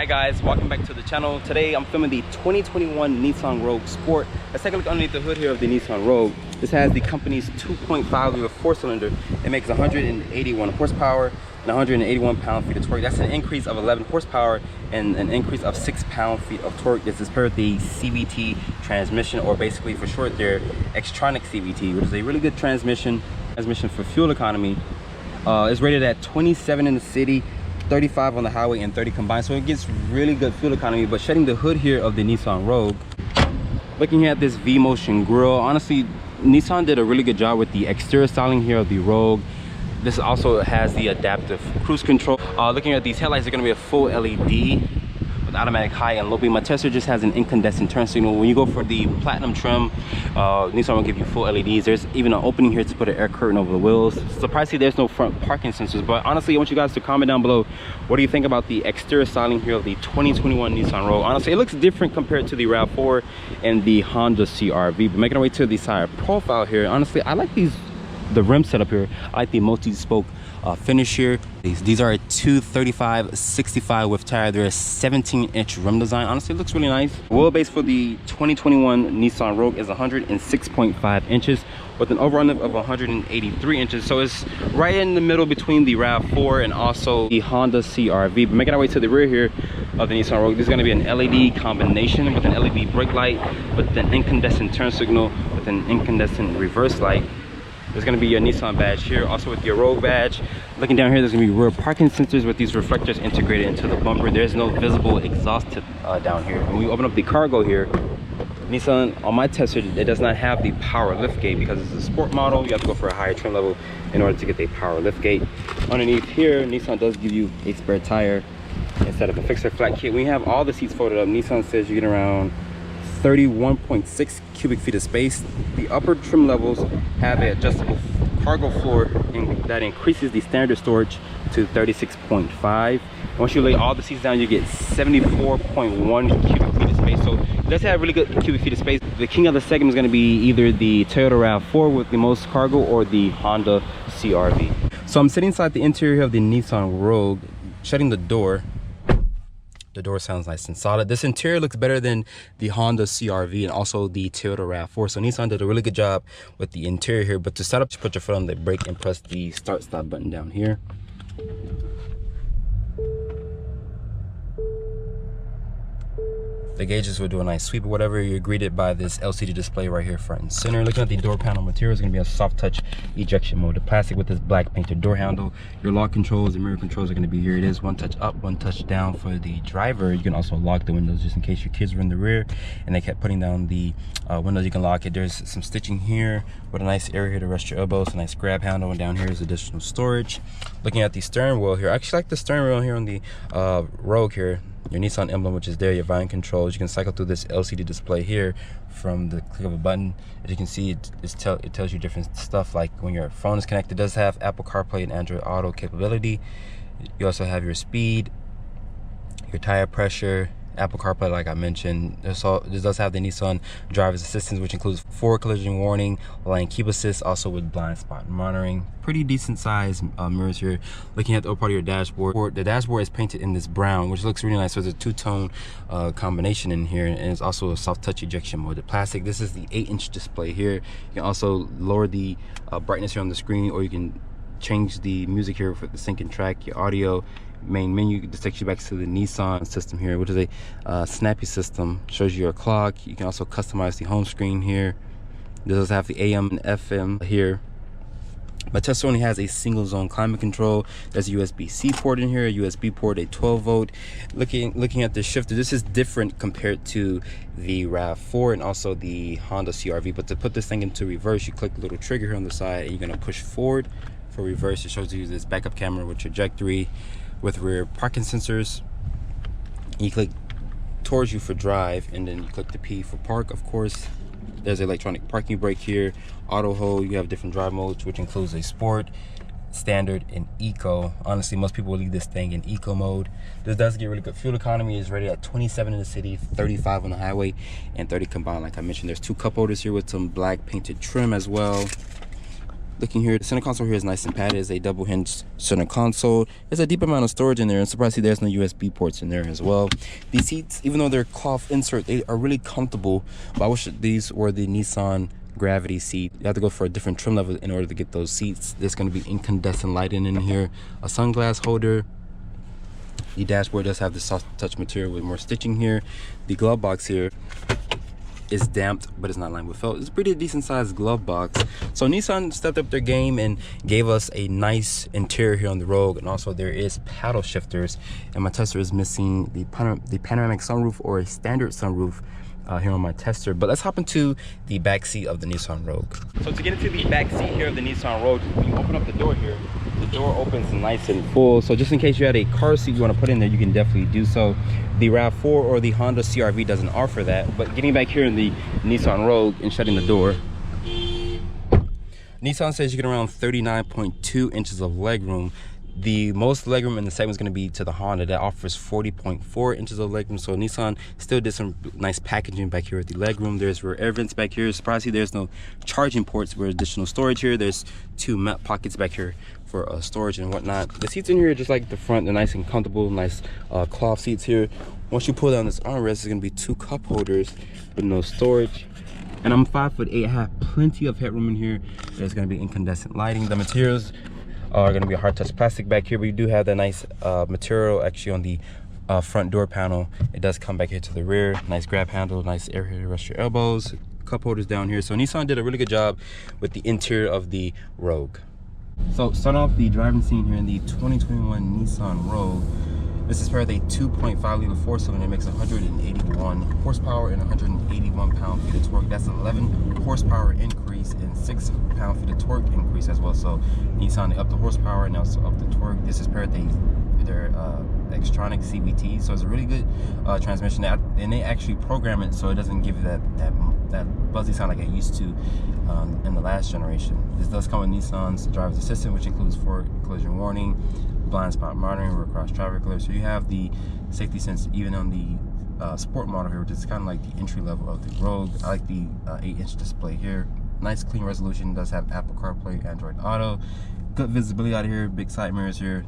Hi guys, welcome back to the channel. Today I'm filming the 2021 Nissan Rogue Sport. Let's take a look underneath the hood here of the Nissan Rogue. This has the company's 2.5 liter 4-cylinder. It makes 181 horsepower and 181 pound-feet of torque. That's an increase of 11 horsepower and an increase of 6 pound-feet of torque. This is paired with the CVT transmission, or basically for short their Xtronic CVT, which is a really good transmission for fuel economy. It's rated at 27 in the city, 35 on the highway, and 30 combined, so it gets really good fuel economy. But shedding the hood here of the Nissan Rogue, looking at this V-Motion grille, honestly Nissan did a really good job with the exterior styling here of the Rogue. This also has the adaptive cruise control. Looking at these headlights, they're going to be a full LED with automatic high and low beam. My tester just has an incandescent turn signal. When you go for the platinum trim, Nissan will give you full LEDs. There's even an opening here to put an air curtain over the wheels. Surprisingly, there's no front parking sensors, but honestly I want you guys to comment down below, what do you think about the exterior styling here of the 2021 Nissan Rogue? Honestly, it looks different compared to the RAV4 and the Honda CR-V. But making our way to the side profile here, honestly I like the rim setup here. I like the multi-spoke finish here. These are a 235/65 width tire. They're a 17-inch rim design. Honestly, it looks really nice. Wheelbase for the 2021 Nissan Rogue is 106.5 inches with an overall width of 183 inches. So it's right in the middle between the RAV4 and also the Honda CR-V. But making our way to the rear here of the Nissan Rogue, this is going to be an LED combination with an LED brake light, with an incandescent turn signal, with an incandescent reverse light. There's going to be your Nissan badge here, also with your Rogue badge. Looking down here, there's going to be rear parking sensors with these reflectors integrated into the bumper. There's no visible exhaust tip down here. When we open up the cargo here, Nissan, on my tester, it does not have the power lift gate because it's a sport model. You have to go for a higher trim level in order to get the power lift gate. Underneath here, Nissan does give you a spare tire instead of a fixer flat kit. When you have all the seats folded up, Nissan says you get around 31.6 cubic feet of space. The upper trim levels have an adjustable cargo floor that increases the standard storage to 36.5. Once you lay all the seats down, you get 74.1 cubic feet of space. So it does have really good cubic feet of space. The king of the segment is going to be either the Toyota RAV4 with the most cargo or the Honda CR-V. So I'm sitting inside the interior of the Nissan Rogue, shutting the door. The door sounds nice and solid. This interior looks better than the Honda CR-V and also the Toyota RAV4. So Nissan did a really good job with the interior here. But to start up, just put your foot on the brake and press the start-stop button down here. The gauges will do a nice sweep or whatever. You're greeted by this LCD display right here front and center. Looking at the door panel material, is going to be a soft touch ejection molded plastic with this black painted door handle. Your lock controls and mirror controls are going to be here. It is one touch up, one touch down for the driver. You can also lock the windows just in case your kids were in the rear and they kept putting down the windows. You can lock it. There's some stitching here with a nice area here to rest your elbows, a nice grab handle, and down here is additional storage. Looking at the steering wheel here, I actually like the steering wheel here on the Rogue here. Your Nissan emblem, which is there, your volume controls. You can cycle through this LCD display here from the click of a button. As you can see, it tells you different stuff, like when your phone is connected. It does have Apple CarPlay and Android Auto capability. You also have your speed, your tire pressure, Apple CarPlay, like I mentioned. This does have the Nissan driver's assistance, which includes forward collision warning, lane keep assist, also with blind spot monitoring. Pretty decent size mirrors here. Looking at the upper part of your dashboard, the dashboard is painted in this brown, which looks really nice. So there's a two-tone combination in here, and it's also a soft touch ejection molded plastic. This is the 8-inch display here. You can also lower the brightness here on the screen, or you can change the music here for the sync and track, your audio. Main menu just takes you back to the Nissan system here, which is a snappy system. Shows you your clock. You can also customize the home screen here. This does have the AM and FM here. But Tesla only has a single zone climate control. There's a USB-C port in here, a USB port, a 12-volt. Looking at the shifter, this is different compared to the RAV4 and also the Honda CR-V. But to put this thing into reverse, you click the little trigger here on the side, and you're gonna push forward. For reverse, it shows you this backup camera with trajectory, with rear parking sensors. You click towards you for drive, and then you click the P for park. Of course, there's electronic parking brake here, auto hold. You have different drive modes, which includes a sport, standard, and eco. Honestly, most people will leave this thing in eco mode. This does get really good fuel economy. It's rated at 27 in the city, 35 on the highway, and 30 combined. Like I mentioned, there's two cup holders here with some black painted trim as well. looking here, the center console here is nice and padded. It's a double hinged center console. There's a deep amount of storage in there, and surprisingly there's no USB ports in there as well. These seats, even though they're cloth insert, they are really comfortable, but I wish these were the Nissan Gravity seat. You have to go for a different trim level in order to get those seats. There's going to be incandescent lighting in here, a sunglass holder. The dashboard does have the soft touch material with more stitching here. The glove box here is damped, but it's not lined with felt. It's a pretty decent sized glove box. So Nissan stepped up their game and gave us a nice interior here on the Rogue, and also there is paddle shifters, and my tester is missing the panoramic sunroof or a standard sunroof here on my tester. But let's hop into the back seat of the Nissan Rogue. So to get into the back seat here of the Nissan Rogue, when you open up the door here, the door opens nice and full. So just in case you had a car seat you want to put in there, you can definitely do so. The RAV4 or the Honda CR-V doesn't offer that. But getting back here in the Nissan Rogue and shutting the door, Nissan says you get around 39.2 inches of legroom. The most legroom in the segment is going to be to the Honda that offers 40.4 inches of legroom. So Nissan still did some nice packaging back here with the legroom. There's rear air vents back here. Surprisingly, there's no charging ports for additional storage here. There's two mat pockets back here for storage and whatnot. The seats in here are just like the front. They're nice and comfortable, nice cloth seats here. Once you pull down this armrest, there's going to be two cup holders with no storage. And I'm 5'8". I have plenty of headroom in here. There's going to be incandescent lighting. The materials are going to be a hard touch plastic back here, but you do have that nice material actually on the front door panel. It does come back here to the rear. Nice grab handle, nice area to rest your elbows, cup holders down here. So Nissan did a really good job with the interior of the Rogue. So starting off the driving scene here in the 2021 Nissan Rogue. This is paired with a 2.5 liter four-cylinder. It makes 181 horsepower and 181 pound-feet of torque. That's 11 horsepower increase and 6 pound-feet of torque increase as well. So Nissan upped the horsepower and also upped the torque. This is paired with their Xtronic CVT, so it's a really good transmission. And they actually program it so it doesn't give you that buzzy sound like it used to in the last generation. This does come with Nissan's driver's assistant, which includes forward collision warning, blind spot monitoring, rear cross traffic alert. So you have the safety sense even on the sport model here, which is kind of like the entry level of the Rogue. I like the 8-inch display here. Nice clean resolution. Does have Apple CarPlay, Android Auto. Good visibility out of here. Big side mirrors here.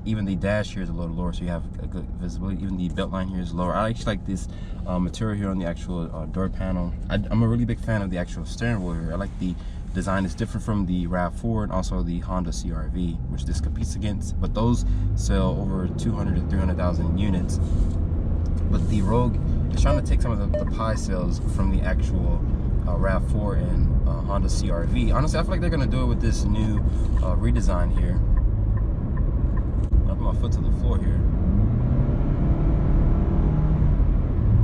Even the dash here is a little lower, so you have a good visibility. Even the belt line here is lower. I actually like this material here on the actual door panel. I'm a really big fan of the actual steering wheel here. I like the design. Is different from the RAV4 and also the Honda CR-V, which this competes against, but those sell over 200 to 300,000 units. But the Rogue is trying to take some of the pie sales from the actual RAV4 and Honda CR-V. Honestly, I feel like they're going to do it with this new redesign here. I'll put my foot to the floor here.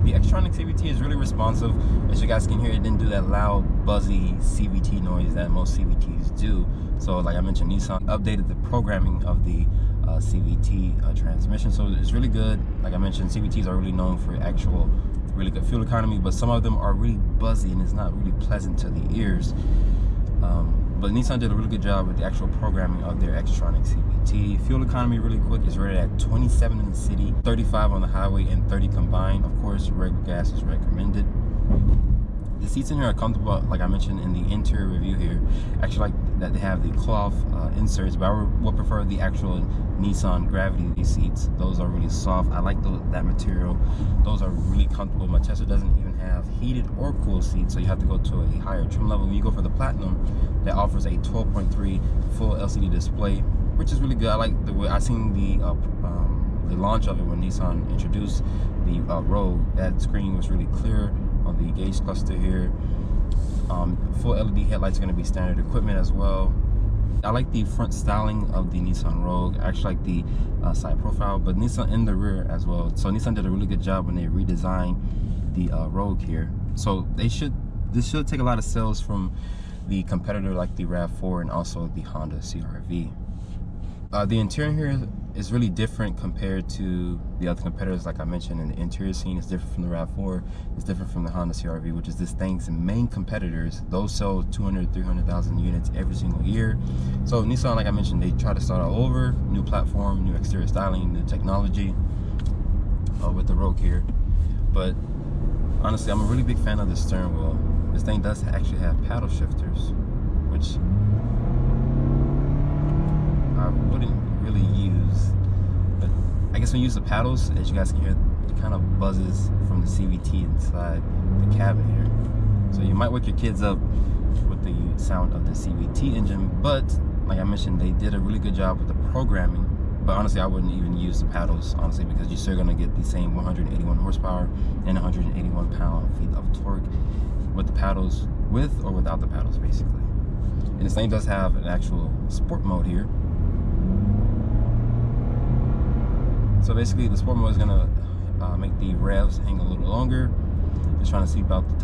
The Xtronic CVT is really responsive. As you guys can hear, it didn't do that loud, buzzy CVT noise that most CVTs do. So like I mentioned, Nissan updated the programming of the CVT transmission. So it's really good. Like I mentioned, CVTs are really known for actual really good fuel economy, but some of them are really buzzy and it's not really pleasant to the ears. But Nissan did a really good job with the actual programming of their Xtronic CVT. Fuel economy really quick is rated at 27 in the city, 35 on the highway, and 30 combined. Of course, regular gas is recommended. The seats in here are comfortable, like I mentioned in the interior review here. Actually like that they have the cloth inserts, but I would prefer the actual Nissan Gravity seats. Those are really soft. I like that material. Those are really comfortable. My Tesla doesn't even have heated or cooled seats, so you have to go to a higher trim level. When you go for the Platinum, that offers a 12.3 full LCD display, which is really good. I like the way I seen the launch of it when Nissan introduced the Rogue. That screen was really clear on the gauge cluster here. Full LED headlights are going to be standard equipment as well. I like the front styling of the Nissan Rogue. I actually like the side profile, but Nissan in the rear as well. So Nissan did a really good job when they redesigned the Rogue here. So this should take a lot of sales from the competitor like the RAV4 and also the Honda CR-V. The interior here is really different compared to the other competitors. Like I mentioned, in the interior scene is different from the RAV4. It's different from the Honda CR-V, which is this thing's main competitors. Those sell 200, 300,000 units every single year. So Nissan, like I mentioned, they try to start all over. New platform, new exterior styling, new technology with the Rogue here. But honestly, I'm a really big fan of the steering wheel. This thing does actually have paddle shifters, which I wouldn't really use, but I guess when you use the paddles, as you guys can hear, it kind of buzzes from the CVT inside the cabin here. So you might wake your kids up with the sound of the CVT engine, but like I mentioned, they did a really good job with the programming. But honestly, I wouldn't even use the paddles, honestly, because you're still gonna get the same 181 horsepower and 181 pound-feet of torque with the paddles, with or without the paddles, basically. And this thing does have an actual sport mode here. So basically, the sport mode is gonna make the revs hang a little longer. Just trying to sweep out the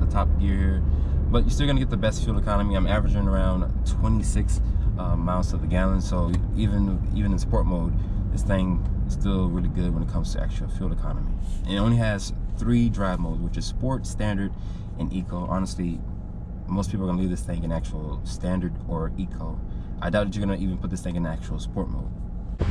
top gear here, but you're still gonna get the best fuel economy. I'm averaging around 26 miles to the gallon, so even in sport mode, this thing is still really good when it comes to actual fuel economy. And it only has 3 drive modes, which is sport, standard, and eco. Honestly, most people are gonna leave this thing in actual standard or eco. I doubt that you're gonna even put this thing in actual sport mode.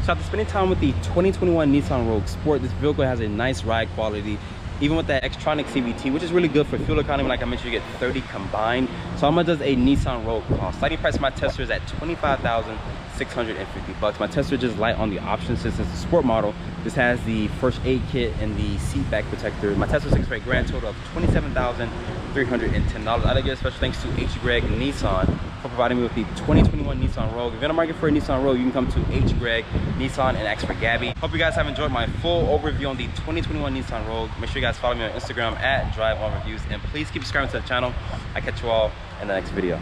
So after spending time with the 2021 Nissan Rogue Sport, this vehicle has a nice ride quality, even with that Xtronic CVT, which is really good for fuel economy. Like I mentioned, you get 30 combined. So how much does a Nissan Rogue cost? Starting price of my Tesla is at $25,650. My Tesla just light on the options since it's a sport model. This has the first aid kit and the seat back protector. My Tesla 6 for a grand total of $27,310. I'd like to give a special thanks to HGreg Nissan for providing me with the 2021 Nissan Rogue. If you're in the market for a Nissan Rogue, you can come to HGreg Nissan and ask for Gaby. Hope you guys have enjoyed my full overview on the 2021 Nissan Rogue. Make sure you guys follow me on Instagram at DriveOnReviews, and please keep subscribing to the channel. I'll catch you all in the next video.